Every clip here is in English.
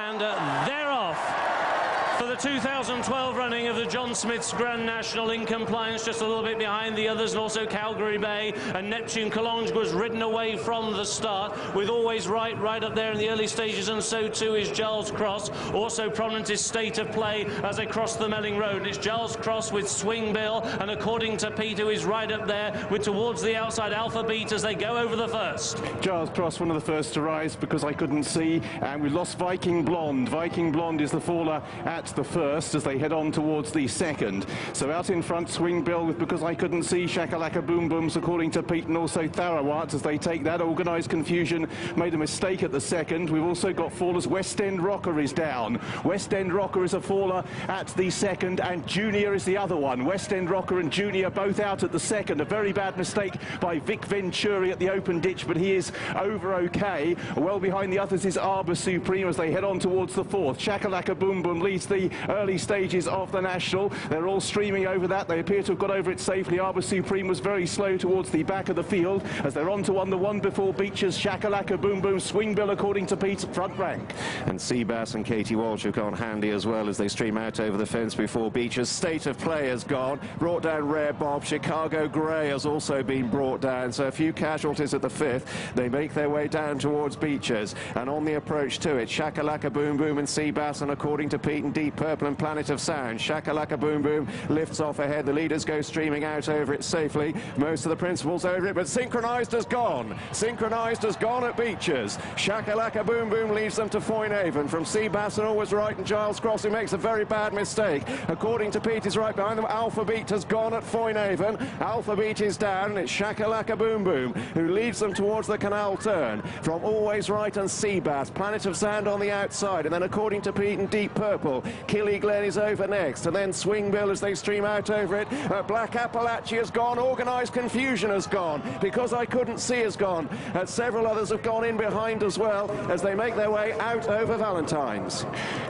And they're off for the 2012 running of the John Smith's Grand National in compliance, just a little bit behind the others, and also Calgary Bay and Neptune Collonges was ridden away from the start with Always right up there in the early stages, and so too is Giles Cross. Also prominent is State of Play as they cross the Melling Road. It's Giles Cross with Swing Bill, and according to Pete, who is right up there with towards the outside Alpha Beat as they go over the first. Giles Cross, one of the first to rise because I couldn't see, and we lost Viking Blonde. Viking Blonde is the faller at the first as they head on towards the second. So out in front, Swing Bill with Because I Couldn't See, Shakalaka Boom Booms according to Pete, and also Tharawat as they take that. Organised Confusion made a mistake at the second. We've also got fallers. West End Rocker is down. West End Rocker is a faller at the second, and Junior is the other one. West End Rocker and Junior both out at the second. A very bad mistake by Vic Venturi at the open ditch, but he is over okay. Well behind the others is Arbor Supreme as they head on towards the fourth. Shakalaka Boom Boom leads the early stages of the National. They're all streaming over that. They appear to have got over it safely. Arbor Supreme was very slow towards the back of the field as they're on to the one before Beecher's. Shakalaka Boom Boom, Swing Bill according to Pete's front rank. And Seabass and Katie Walsh have gone handy as well as they stream out over the fence before Beecher's. State of Play has gone. Brought down Rare Bob. Chicago Grey has also been brought down. So a few casualties at the fifth. They make their way down towards Beecher's. And on the approach to it, Shakalaka Boom Boom and Seabass, and according to Pete and Deep Purple and Planet of Sound, Shakalaka Boom Boom lifts off ahead. The leaders go streaming out over it safely. Most of the principals over it, but Synchronized has gone. Synchronized has gone at Beecher's. Shakalaka Boom Boom leads them to Foynehaven from Seabass and Always Right, and Giles Cross, who makes a very bad mistake. According to Pete, is right behind them. Alpha Beat has gone at Foynehaven. Alpha Beat is down, and it's Shakalaka Boom Boom who leads them towards the canal turn from Always Right and Seabass. Planet of Sound on the outside, and then according to Pete and Deep Purple, Killy Glen is over next, and then Swing Bill as they stream out over it. Black Appalachia has gone. Organised Confusion has gone. Because I Couldn't See has gone. Several others have gone in behind as well as they make their way out over Valentine's.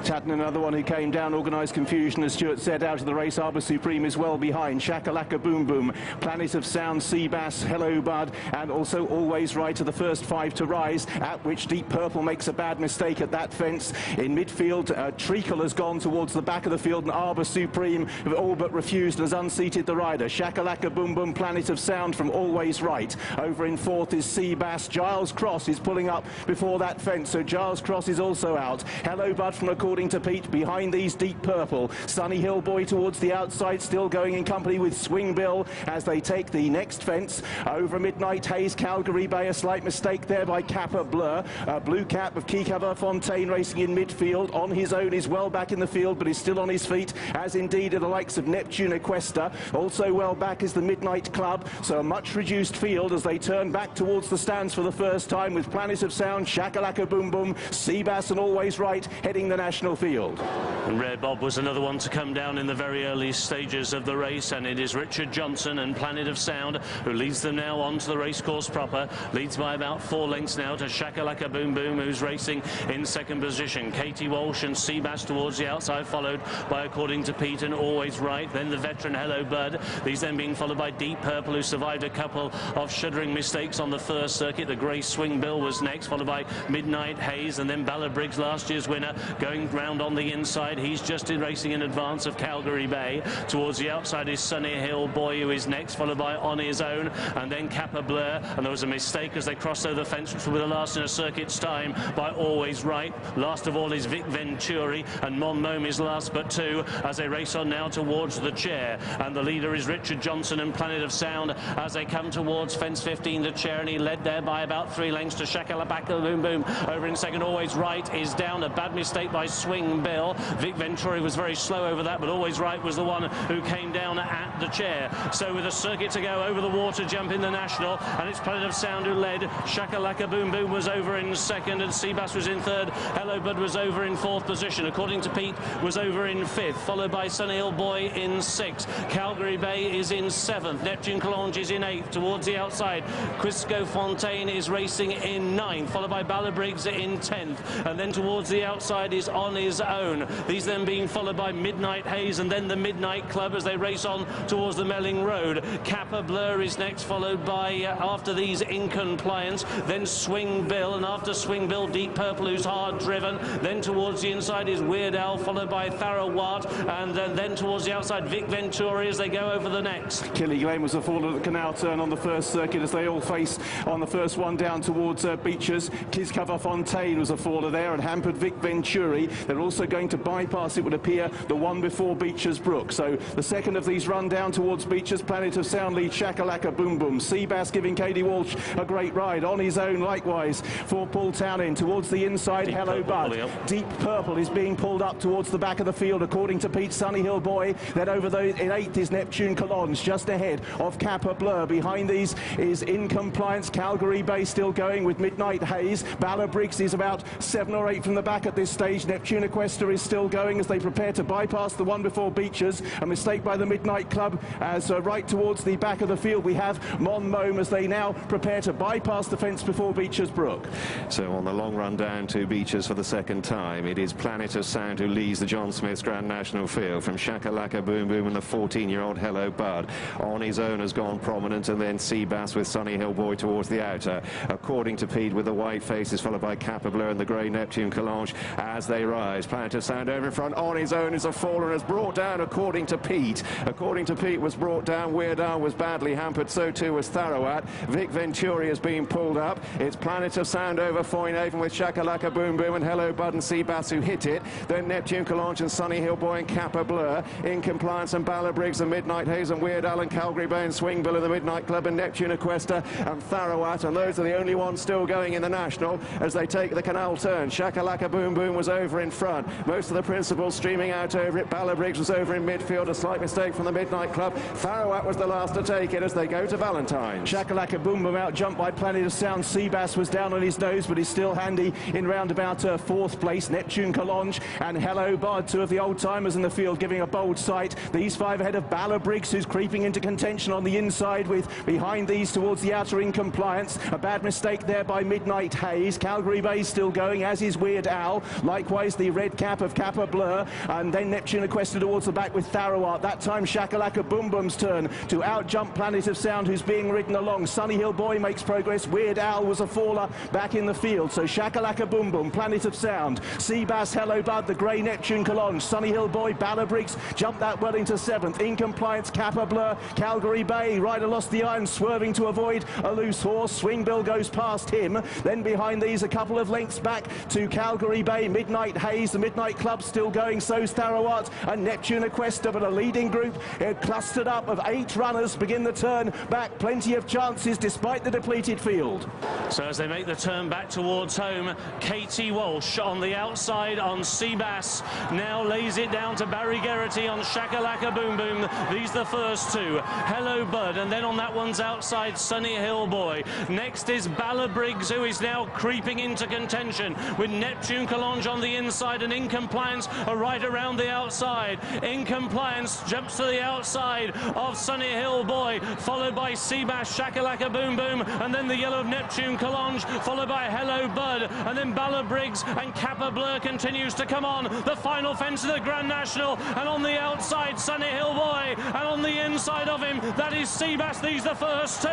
Tatton, another one who came down. Organised Confusion, as Stuart said, out of the race. Arbor Supreme is well behind. Shakalaka Boom Boom, Planet of Sound, Seabass, Hello Bud, and also Always Right are the first five to rise, at which Deep Purple makes a bad mistake at that fence. In midfield, Treacle has gone towards the back of the field, and Arbor Supreme have all but refused and has unseated the rider. Shakalaka Boom Boom, Planet of Sound from Always Right. Over in fourth is Seabass. Giles Cross is pulling up before that fence, so Giles Cross is also out. Hello Bud from According to Pete behind these. Deep Purple. Sunny Hill Boy towards the outside, still going in company with Swing Bill as they take the next fence. Over Midnight Haze, Calgary Bay, a slight mistake there by Kappa Blur. Blue Cap of Kikava Fontaine racing in midfield. On his own is well back in the field, but is still on his feet, as indeed are the likes of Neptune Equesta. Also well back is the Midnight Club, so a much reduced field as they turn back towards the stands for the first time with Planet of Sound, Shakalaka Boom Boom, Seabass and Always Right heading the national field. And Rare Bob was another one to come down in the very early stages of the race, and it is Richard Johnson and Planet of Sound who leads them now onto the racecourse proper. Leads by about 4 lengths now to Shakalaka Boom Boom, who's racing in second position. Katie Walsh and Seabass towards the outside, followed by According to Pete and Always Right. Then the veteran Hello Bud. These then being followed by Deep Purple, who survived a couple of shuddering mistakes on the first circuit. The grey Swing Bill was next, followed by Midnight Haze, and then Ballard Briggs, last year's winner, going round on the inside. He's just racing in advance of Calgary Bay. Towards the outside is Sunny Hill Boy, who is next, followed by On His Own, and then Kappa Blur. And there was a mistake as they crossed over the fence, which will be the last in a circuit's time, by Always Right. Last of all is Vic Venturi, and Mon Mome is last but two as they race on now towards the chair. And the leader is Richard Johnson and Planet of Sound as they come towards fence 15, the chair, and he led there by about 3 lengths to Shakalaka Boom Boom. Over in second, Always Right is down. A bad mistake by Swing Bill. Vic Venturi was very slow over that, but Always Right was the one who came down at the chair. So with a circuit to go, over the water jump in the national, and it's Planet of Sound who led. Shakalaka Boom Boom was over in second, and Seabass was in third. Hello Bud was over in fourth position. According to Pete, Beat was over in 5th, followed by Sunny Hill Boy in 6th. Calgary Bay is in 7th. Neptune Collonges is in 8th towards the outside. Quisco Fontaine is racing in 9th, followed by Ballabriggs in 10th. And then towards the outside is On His Own. These then being followed by Midnight Haze and then the Midnight Club as they race on towards the Melling Road. Kappa Blur is next, followed by, after these, In Compliance, then Swing Bill, and after Swing Bill, Deep Purple, who's hard driven. Then towards the inside is Weird Al, followed by Tharawat, and then towards the outside, Vic Venturi as they go over the next. Killy Glen was a fall at the canal turn on the first circuit as they all face on the first one down towards Beechers. Kiscover Fontaine was a faller there and hampered Vic Venturi. They're also going to bypass, it would appear, the one before Beechers Brook. So the second of these run down towards Beechers. Planet of Sound leads Shakalaka Boom Boom. Seabass giving Katie Walsh a great ride. On His Own likewise for Paul Townend. Towards the inside, Deep Hello Purple, Bud. yep. Deep Purple is being pulled up towards the back of the field according to Pete. Sunny Hill Boy. Then over in 8th is Neptune Collonges, just ahead of Kappa Blur. Behind these is In Compliance. Calgary Bay still going with Midnight Haze. Ballabriggs is about 7 or 8 from the back at this stage. Neptune Equester is still going as they prepare to bypass the one before Beechers. A mistake by the Midnight Club as right towards the back of the field we have Mon Mome as they now prepare to bypass the fence before Beechers Brook. So on the long run down to Beechers for the second time, it is Planet of Sound who leads the John Smith's Grand National field from Shakalaka Boom Boom and the 14-year-old Hello Bud. On His Own has gone prominent, and then Seabass with Sunny Hill Boy towards the outer. According to Pete with the white faces, followed by Kappa Blur and the grey Neptune Collonges as they rise. Planet of Sound over in front. On His Own is a faller and has brought down, according to Pete. According to Pete, was brought down. Weird Al was badly hampered, so too was Tharawat. Vic Venturi has been pulled up. It's Planet of Sound over Foynaven with Shakalaka Boom Boom and Hello Bud and Seabass who hit it. Then Neptune Collonges and Sunny Hill Boy and Kappa Blur. In Compliance and Ballabriggs and Midnight Haze and Weird Al and Calgary Bay and Swing Bill and the Midnight Club and Neptune Equester and Tharawat, and those are the only ones still going in the National as they take the canal turn. Shakalaka Boom Boom was over in front. Most of the principals streaming out over it. Ballabriggs was over in midfield. A slight mistake from the Midnight Club. Tharawat was the last to take it as they go to Valentine's. Shakalaka Boom Boom out jumped by Planet of Sound. Seabass was down on his nose, but he's still handy in round about 4th place. Neptune Collonges and Hello Bud, two of the old timers in the field, giving a bold sight. These 5 ahead of Ballabriggs, who's creeping into contention on the inside, with behind these towards the outer In Compliance. A bad mistake there by Midnight Haze. Calgary Bay still going, as is Weird Al. Likewise the red cap of Kappa Blur, and then Neptune Equester towards the back with Tharawat. That time Shakalaka Boom Boom's turn to out jump Planet of Sound, who's being ridden along. Sunny Hill Boy makes progress. Weird Al was a faller back in the field. So Shakalaka Boom Boom, Planet of Sound, Seabass, Hello Bud, the grey Neptune Collonges, Sunny Hill Boy, Ballabriggs jumped that well into 7th. In Compliance, Kappa Blur, Calgary Bay. Rider lost the iron, swerving to avoid a loose horse. Swing Bill goes past him. Then behind these, a couple of lengths back to Calgary Bay. Midnight Haze, the Midnight Club still going. So's Tharawat and Neptune Equester, but a leading group clustered up of 8 runners begin the turn back. Plenty of chances despite the depleted field. So as they make the turn back towards home, Katie Walsh on the outside on Seabass now lays it down to Barry Geraghty on Shakalaka Boom Boom. These the first 2. Hello Bud, and then on that one's outside Sunny Hill Boy. Next is Ballabriggs, who is now creeping into contention with Neptune Collonges on the inside, and In Compliance right around the outside. In Compliance jumps to the outside of Sunny Hill Boy, followed by Seabass, Shakalaka Boom Boom, and then the yellow of Neptune Collonges, followed by Hello Bud, and then Ballabriggs and Kappa Blur continues to come on. The final fence of the Grand National, and on the outside Sunny Hill Boy, and on the inside of him that is Seabass. These the first 2.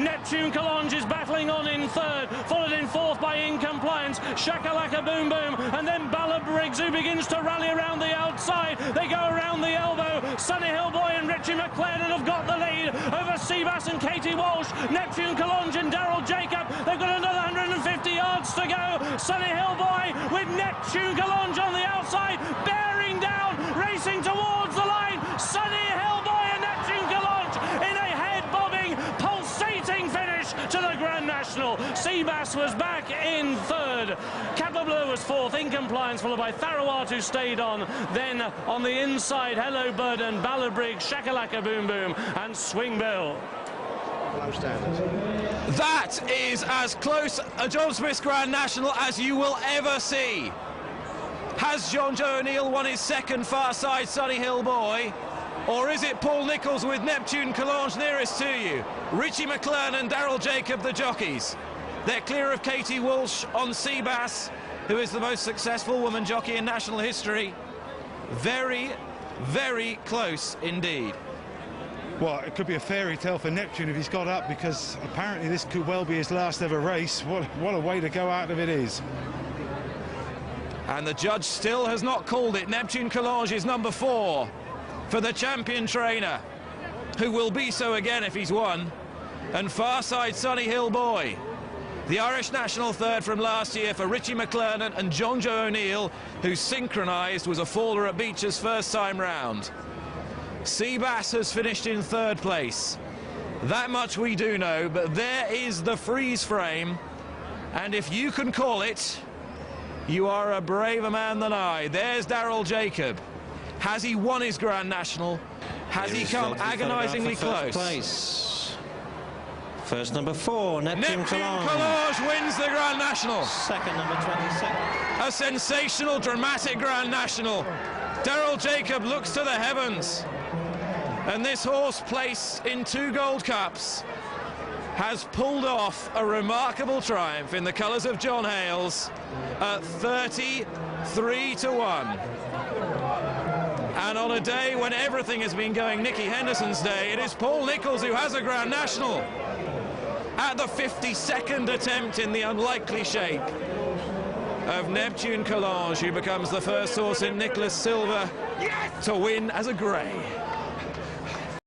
Neptune Collonges is battling on in 3rd, followed in 4th by In Compliance, Shakalaka Boom Boom, and then Ballabriggs, who begins to rally around the outside. They go around the elbow. Sunny Hill Boy and Richie McLaren have got the lead over Seabass and Katie Walsh. Neptune Collonges and Daryl Jacob, they've got another 150 yards to go. Sunny Hill Boy with Neptune Collonges on the outside, bearing down, racing towards the line. Sunny Hill Boy and Neptune Collonges in a head-bobbing, pulsating finish to the Grand National. Seabass was back in 3rd. Kappa Blur was 4th. In Compliance, followed by Tharawat, who stayed on. Then on the inside, Hello Bud and Ballabriggs, Shakalaka Boom Boom and Swing Bill. That is as close a John Smith's Grand National as you will ever see. Has John Joe O'Neill won his second Far Side Sunny Hill Boy? Or is it Paul Nicholls with Neptune Collonges nearest to you? Richie McClern and Daryl Jacob, the jockeys. They're clear of Katie Walsh on Seabass, who is the most successful woman jockey in national history. Very, very close indeed. Well, it could be a fairy tale for Neptune if he's got up, because apparently this could well be his last ever race. What a way to go out of it is. And the judge still has not called it. Neptune Collonges is number 4 for the champion trainer, who will be so again if he's won. And Far Side Sunny Hill Boy, the Irish national third from last year for Richie McClern and John Joe O'Neill, who synchronised, was a faller at Beecher's first time round. Seabass has finished in 3rd place. That much we do know, but there is the freeze frame. And if you can call it, you are a braver man than I. There's Daryl Jacob. Has he won his Grand National? Has he come agonisingly close? Place. First number 4, Neptune Collonges. Collonges wins the Grand National. Second, number 26. A sensational, dramatic Grand National. Daryl Jacob looks to the heavens. And this horse, placed in 2 Gold Cups, has pulled off a remarkable triumph in the colours of John Hales at 33-1. And on a day when everything has been going Nicky Henderson's day, it is Paul Nicholls who has a Grand National at the 52nd attempt in the unlikely shape of Neptune Collonges, who becomes the first horse in Nicholas Silver to win as a grey.